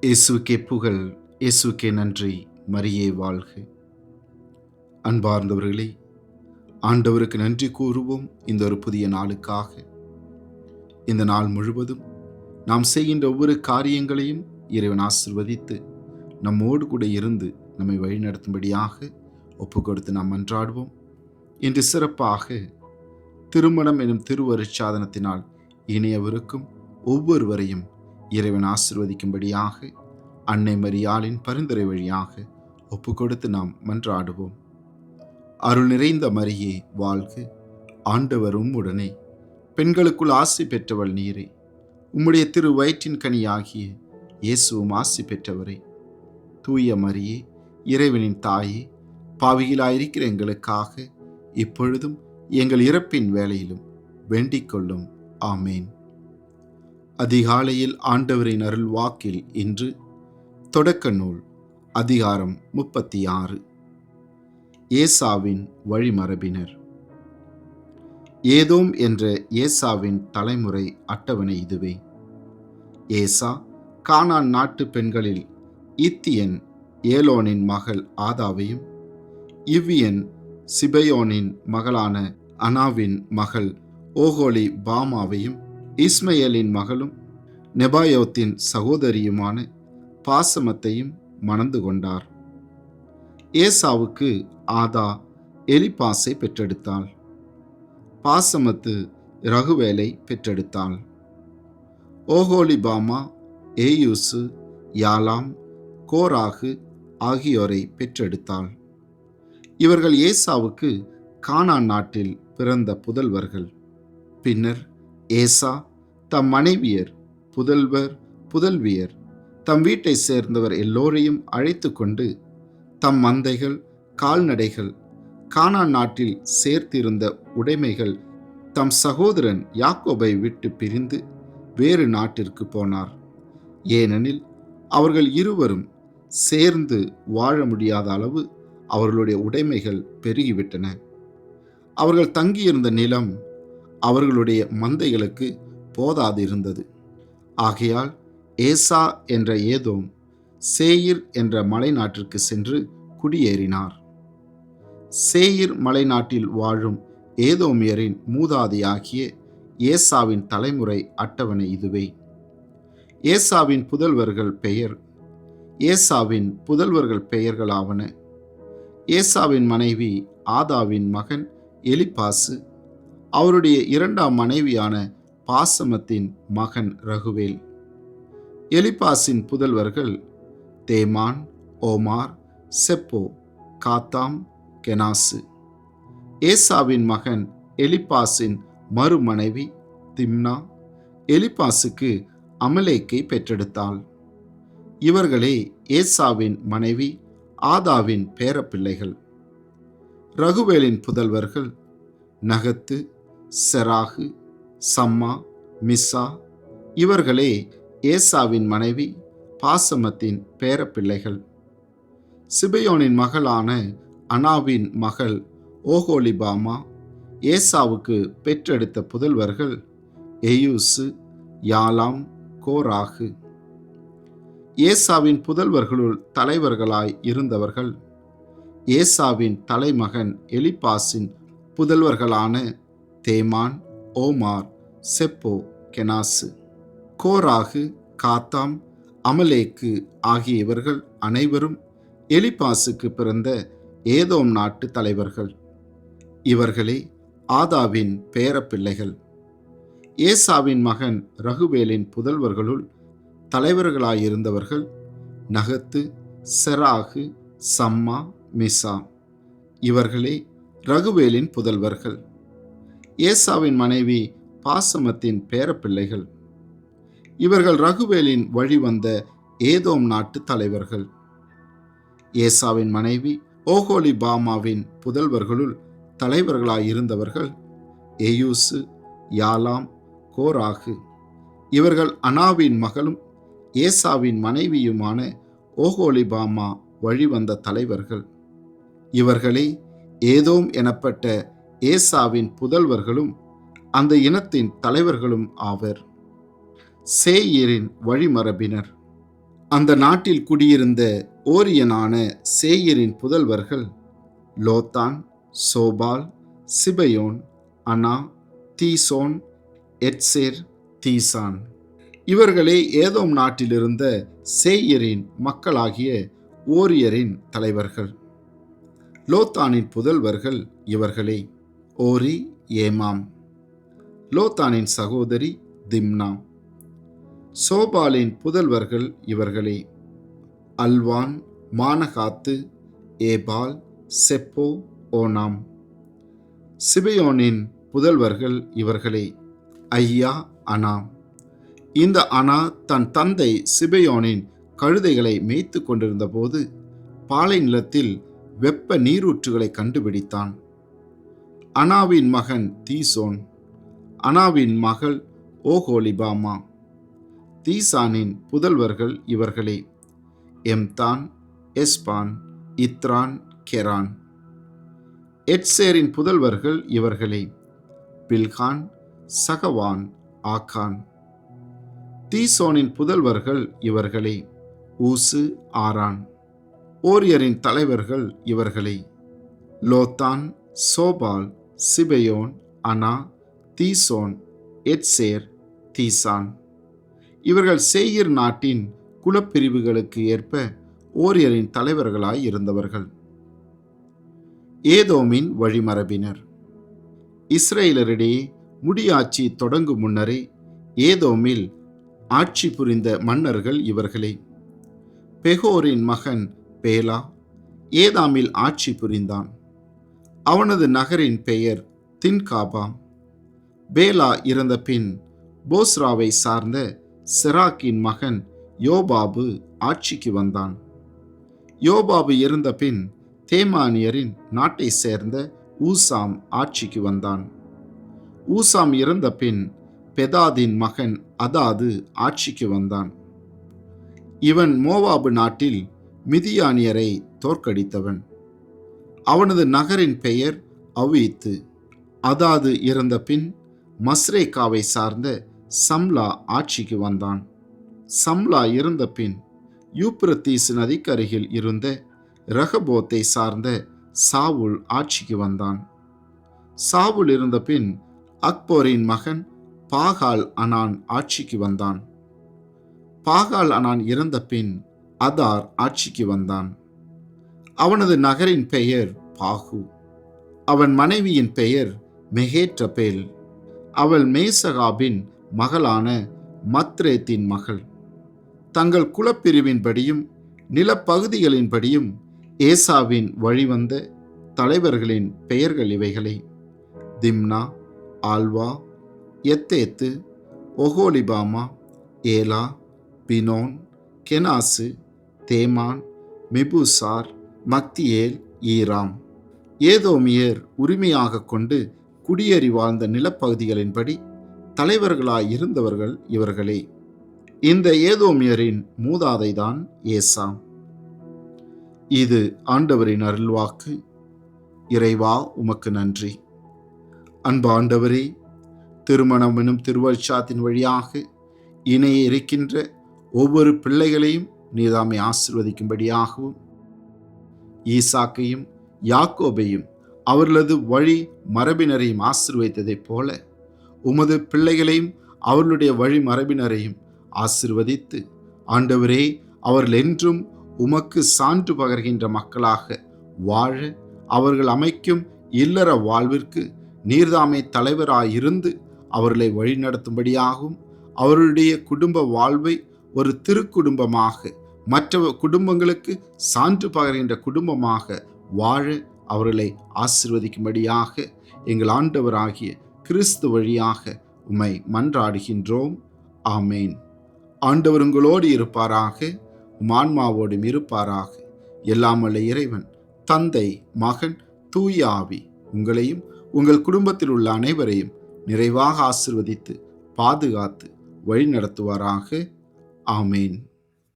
இயேசுவுக்கே புகழ், இயேசுவுக்கே நன்றி, மரியே வாழ்க. அன்பார்ந்தவர்களே, ஆண்டவருக்கு நன்றி கூறுவோம் இந்த ஒரு புதிய நாளுக்காக. இந்த நாள் முழுவதும் நாம் செய்கின்ற ஒவ்வொரு காரியங்களையும் இறைவன் ஆசீர்வதித்து நம்மோடு கூட இருந்து நம்மை வழிநடத்தும்படியாக ஒப்பு கொடுத்து நாம் மன்றாடுவோம். இன்று சிறப்பாக திருமணம் எனும் திருவருட்சாதனத்தினால் இணையவருக்கும் ஒவ்வொருவரையும் இறைவன் ஆசீர்வதிக்கும்படியாக அன்னை மரியாளின் பரிந்துரை வழியாக ஒப்பு கொடுத்து நாம் மன்றாடுவோம். அருள் நிறைந்த மரியே வாழ்க, ஆண்டவர் உம்முடனே, பெண்களுக்குள் ஆசி பெற்றவள் நீரே, உம்முடைய திரு வயிற்றின் கனியாகிய இயேசுவும் ஆசி பெற்றவரே. தூய மரியே, இறைவனின் தாயே, பாவிகளாயிருக்கிற எங்களுக்காக இப்பொழுதும் எங்கள் இறப்பின் வேளையிலும் வேண்டிக் கொள்ளும். ஆமேன். அதிகாலையில் ஆண்டவரின் அருள் வாக்கில் இன்று தொடக்க நூல் அதிகாரம் 36. ஏசாவின் வழிமரபினர். ஏதோம் என்ற ஏசாவின் தலைமுறை அட்டவணை இதுவே. ஏசா கானான் நாட்டு பெண்களில் இத்தியன் ஏலோனின் மகள் ஆதாவையும், இவ்வியன் சிபெயோனின் மகளான அனாவின் மகள் ஓகோலி பாமாவையும், இஸ்மையேலின் மகளும் நெபாயோத்தின் சகோதரியுமான பாசமத்தையும் மணந்து கொண்டார். ஏசாவுக்கு ஆதா எலிப்பாசை பெற்றெடுத்தாள். பாசமத்து ரகுவேலை பெற்றெடுத்தாள். ஓகோலிபாமா ஏயூசு, யாலாம், கோராகு ஆகியோரை பெற்றெடுத்தாள். இவர்கள் ஏசாவுக்கு கானான் நாட்டில் பிறந்த புதல்வர்கள். பின்னர் ஏசா தம் மனைவியர், புதல்வர், புதல்வியர், தம் வீட்டை சேர்ந்தவர் எல்லோரையும் அழைத்து கொண்டு தம் மந்தைகள், கால்நடைகள், கானான் நாட்டில் சேர்த்திருந்த உடைமைகள் தம் சகோதரன் யாக்கோபை விட்டு பிரிந்து வேறு நாட்டிற்கு போனார். ஏனெனில் அவர்கள் இருவரும் சேர்ந்து வாழ முடியாத அளவு அவர்களுடைய உடைமைகள் பெருகிவிட்டன. அவர்கள் தங்கியிருந்த நிலம் அவர்களுடைய மந்தைகளுக்கு போதாதிருந்தது. ஆகையால் ஏசா என்ற ஏதோம் சேயிர் என்ற மலை நாட்டிற்கு சென்று குடியேறினார். சேயிர் மலை நாட்டில் வாழும் ஏதோமியரின் மூதாதையாகிய ஏசாவின் தலைமுறை அட்டவணை இதுவே. ஏசாவின் புதல்வர்கள் பெயர். ஏசாவின் புதல்வர்கள் பெயர்களாவன: ஏசாவின் மனைவி ஆதாவின் மகன் எலிப்பாசு, அவருடைய இரண்டாம் மனைவியான பாசமத்தின் மகன் ரகுவேல். எலிப்பாசின் புதல்வர்கள் தேமான், ஓமார், செப்போ, காத்தாம், கெனாசு. ஏசாவின் மகன் எலிப்பாசின் மறுமனைவி திம்னா எலிப்பாசுக்கு அமலேக்கை பெற்றெடுத்தாள். இவர்களே ஏசாவின் மனைவி ஆதாவின் பேரப்பிள்ளைகள். ரகுவேலின் புதல்வர்கள் நகத்து, செராகு, சம்மா, மிசா. இவர்களே ஏசாவின் மனைவி பாசமத்தின் பேரப்பிள்ளைகள். சிபெயோனின் மகளான அனாவின் மகள் ஓகோலிபாமா ஏசாவுக்கு பெற்றெடுத்த புதல்வர்கள் ஏயூசு, யாலாம், கோராகு. ஏசாவின் புதல்வர்களுள் தலைவர்களாய் இருந்தவர்கள் ஏசாவின் தலைமகன் எலிப்பாசின் புதல்வர்களான தேமான், ஓமார், செப்போ, கெனாசு. கோராகு, காத்தாம், அமலேக்கு ஆகிய இவர்கள் அனைவரும் எலிப்பாசுக்கு பிறந்த ஏதோம் நாட்டு தலைவர்கள். இவர்களே ஆதாவின் பேரப்பிள்ளைகள். ஏசாவின் மகன் ரகுவேலின் புதல்வர்களுள் தலைவர்களாயிருந்தவர்கள் நகத்து, செராகு, சம்மா, மிசா. இவர்களே ரகுவேலின் புதல்வர்கள். ஏசாவின் மனைவி பாசமத்தின் பேரப்பிள்ளைகள். இவர்கள் ரகுவேலின் வழிவந்த ஏதோம் நாட்டு தலைவர்கள். ஏசாவின் மனைவி ஓகோலிபாமாவின் புதல்வர்களுள் தலைவர்களாயிருந்தவர்கள் ஏயூசு, யாலாம், கோராகு. இவர்கள் அனாவின் மகளும் ஏசாவின் மனைவியுமான ஓகோலிபாமா வழிவந்த தலைவர்கள். இவர்களே ஏதோம் எனப்பட்ட ஏசாவின் புதல்வர்களும் அந்த இனத்தின் தலைவர்களும் ஆவர். சேயீரின் வழிமரபினர். அந்த நாட்டில் குடியிருந்த ஓரியனான சேயரின் புதல்வர்கள் லோத்தான், சோபால், சிபெயோன், அனா, தீசோன், எட்சேர், தீசான். இவர்களே ஏதோம் நாட்டிலிருந்த சேயரின் மக்களாகிய ஓரியரின் தலைவர்கள். லோத்தானின் புதல்வர்கள் இவர்களே: ஓரி, ஏமாம். லோத்தானின் சகோதரி திம்னா. சோபாலின் புதல்வர்கள் இவர்களே: அல்வான், மானகாத்து, ஏபால், செப்போ, ஓனாம். சிபெயோனின் புதல்வர்கள் இவர்களே: ஐயா, அனா. இந்த அனா தன் தந்தை சிபெயோனின் கழுதைகளை மேய்த்து கொண்டிருந்த போது பாலை நிலத்தில் வெப்ப நீரூற்றுகளை கண்டுபிடித்தான். அனாவின் மகன் தீசோன். அனாவின் மகள் ஓகோலிபாமா. தீசானின் புதல்வர்கள் இவர்களே: எம்தான், எஸ்பான், இத்ரான், கெரான். எட்சேரின் புதல்வர்கள் இவர்களே: பில்கான், சகவான், ஆக்கான். தீசோனின் புதல்வர்கள் இவர்களே: ஊசு, ஆரான். ஓரியரின் தலைவர்கள் இவர்களே: லோத்தான், சோபால், சிபெயோன், அனா, தீசோன், எட்சேர், தீசான். இவர்கள் சேயீர் நாட்டின் குலப்பிரிவுகளுக்கு ஏற்ப ஓரியரின் தலைவர்களாய் இருந்தவர்கள். ஏதோமின் வழிமரபினர். இஸ்ரேலரிடையே முடியாட்சி தொடங்கும் முன்னரே ஏதோமில் ஆட்சி புரிந்த மன்னர்கள் இவர்களே: பெகோரின் மகன் பேலா ஏதாமில் ஆட்சி புரிந்தான். அவனது நகரின் பெயர் தின்காபா. பேலா இறந்த பின் போஸ்ராவை சார்ந்த செராக்கின் மகன் யோபாபு ஆட்சிக்கு வந்தான். யோபாபு இறந்த பின் தேமானியரின் நாட்டை சேர்ந்த ஊசாம் ஆட்சிக்கு வந்தான். ஊசாம் இறந்த பின் பெதாதின் மகன் அதாது ஆட்சிக்கு வந்தான். இவன் மோவாபு நாட்டில் மிதியானியரை தோற்கடித்தவன். அவனது நகரின் பெயர் அவ்வீத்து. அதாது இறந்த பின் மஸ்ரேக்காவை சார்ந்த சம்லா ஆட்சிக்கு வந்தான். சம்லா இறந்த பின் யூப்ரத்தீஸ் நதிக்கருகில் இருந்த ரகபோத்தை சார்ந்த சாவுல் ஆட்சிக்கு வந்தான். சாவுல் இருந்த பின் அக்போரின் மகன் பாகால் அனான் ஆட்சிக்கு வந்தான். பாகால் அனான் இறந்த பின் அதார் ஆட்சிக்கு வந்தான். அவனது நகரின் பெயர் பாகு. அவன் மனைவியின் பெயர் மெகேற்றபேல். அவள் மேசகாபின் மகளான மத்ரேத்தின் மகள். தங்கள் குலப்பிரிவின்படியும் நிலப்பகுதிகளின்படியும் ஏசாவின் வழிவந்த தலைவர்களின் பெயர்கள் இவைகளே: திம்னா, ஆல்வா, எத்தேத்து, ஒகோலிபாமா, ஏலா, பினோன், கெனாசு, தேமான், மெபுசார், மக்தியேல், ஈராம். ஏதோமியர் உரிமையாக கொண்டு குடியேறி வாழ்ந்த நிலப்பகுதிகளின்படி தலைவர்களாய் இருந்தவர்கள் இவர்களே. இந்த ஏதோமியரின் மூதாதைதான் ஏசா. இது ஆண்டவரின் அருள்வாக்கு. இறைவா, உமக்கு நன்றி. அன்பு ஆண்டவரே, திருமணம் எனும் திருவருட்சாத்தின் வழியாக இணைய இருக்கின்ற ஒவ்வொரு பிள்ளைகளையும் நீதாமை ஆசீர்வதிக்கும்படியாகவும், ஈசாக்கையும் யாக்கோபையும் அவர்களது வழி மரபினரையும் ஆசீர்வதித்ததைப் போல உமது பிள்ளைகளையும் அவர்களுடைய வழி மரபினரையும் ஆசீர்வதித்து, ஆண்டவரே, அவர்கள் என்றும் உமக்கு சான்று பகர்கின்ற மக்களாக வாழ அவர்கள் அமைக்கும் இல்லற வாழ்விற்கு நீர்தாமே தலைவராயிருந்து அவர்களை வழிநடத்தும்படியாகவும், அவர்களுடைய குடும்ப வாழ்வை ஒரு திருக்குடும்பமாக, மற்ற குடும்பங்களுக்கு சான்று பகர்கின்ற குடும்பமாக வாழ அவர்களை ஆசீர்வதிக்கும்படியாக எங்கள் ஆண்டவராகிய கிறிஸ்து வழியாக உம்மை மன்றாடுகின்றோம். ஆமேன். ஆண்டவர் உங்களோடு இருப்பாராக, உம் ஆன்மாவோடும் இருப்பாராக. எல்லாம் வல்ல இறைவன், தந்தை, மகன், தூய ஆவி உங்களையும் உங்கள் குடும்பத்தில் உள்ள அனைவரையும் நிறைவாக ஆசீர்வதித்து பாதுகாத்து வழி நடத்துவாராக. ஆமேன்.